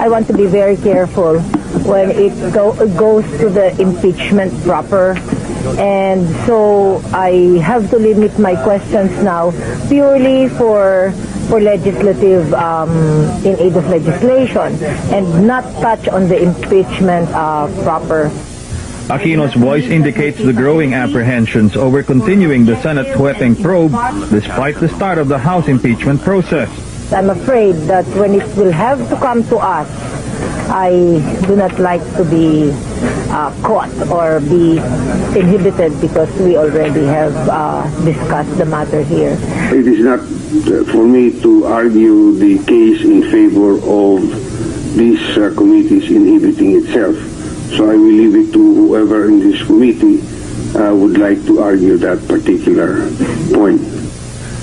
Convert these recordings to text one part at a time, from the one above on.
I want to be very careful when it goes to the impeachment proper. And so I have to limit my questions now purely for legislative, in aid of legislation, and not touch on the impeachment proper. Aquino's voice indicates the growing apprehensions over continuing the Senate sweeping probe despite the start of the House impeachment process. I'm afraid that when it will have to come to us, I do not like to be caught or be inhibited because we already have discussed the matter here. It is not for me to argue the case in favor of these committees inhibiting itself. So I will leave it to whoever in this committee would like to argue that particular point.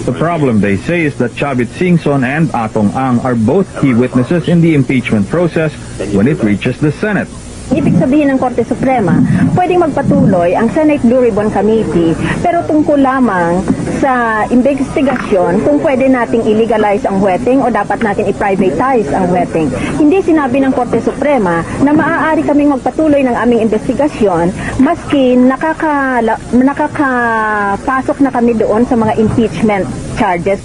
The problem, they say, is that Chavit Singson and Atong Ang are both key witnesses in the impeachment process when it reaches the Senate. Ibig sabihin ng Korte Suprema, pwedeng magpatuloy ang Senate Blue Ribbon Committee pero tungkol lamang sa investigasyon kung pwede nating illegalize ang wetting o dapat natin i-privatize ang wetting. Hindi sinabi ng Korte Suprema na maaari kaming magpatuloy ng aming investigasyon maski nakakapasok na kami doon sa mga impeachment charges.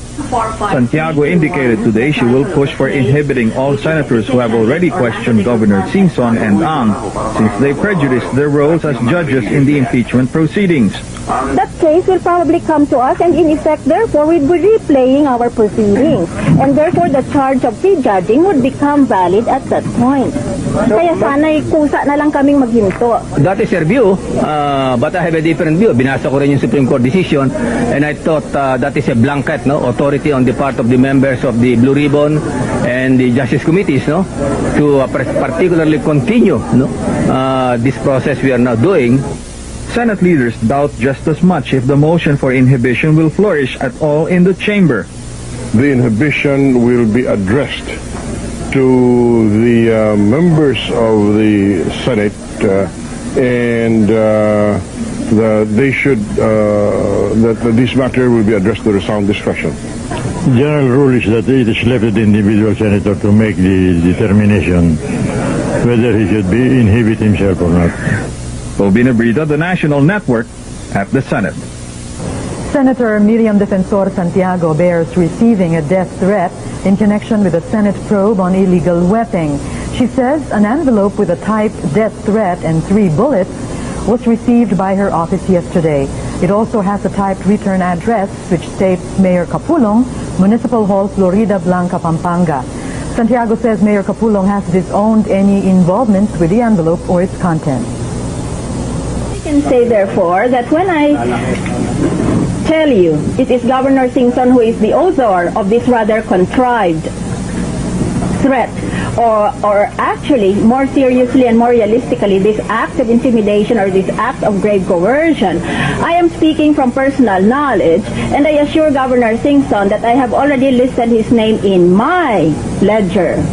Santiago indicated today she will push for inhibiting all senators who have already questioned Governor Singson and Ang since they prejudiced their roles as judges in the impeachment proceedings. That case will probably come to us and in effect therefore we will be replaying our proceedings and therefore the charge of prejudging would become valid at that point. Kaya sana'y kusa na lang kaming maghinto. That is your view, but I have a different view. Binasa ko rin yung Supreme Court decision and I thought that is a blanket authority on the part of the members of the Blue Ribbon and the Justice Committees to particularly continue this process we are now doing. Senate leaders doubt just as much if the motion for inhibition will flourish at all in the chamber. The inhibition will be addressed to the members of the Senate and they should that this matter will be addressed to the sound discretion. General rule is that it is left to the individual senator to make the determination whether he should be inhibit himself or not. Bobina Brita, the National Network, at the Senate. Senator Miriam Defensor Santiago bears receiving a death threat in connection with a Senate probe on illegal wetting. She says an envelope with a typed death threat and 3 bullets was received by her office yesterday. It also has a typed return address which states Mayor Capulong, Municipal Hall, Florida Blanca, Pampanga. Santiago says Mayor Capulong has disowned any involvement with the envelope or its contents. I can say therefore that when I tell you it is Governor Singson who is the author of this rather contrived threat, or actually more seriously and more realistically this act of intimidation or this act of grave coercion, I am speaking from personal knowledge, and I assure Governor Singson that I have already listed his name in my ledger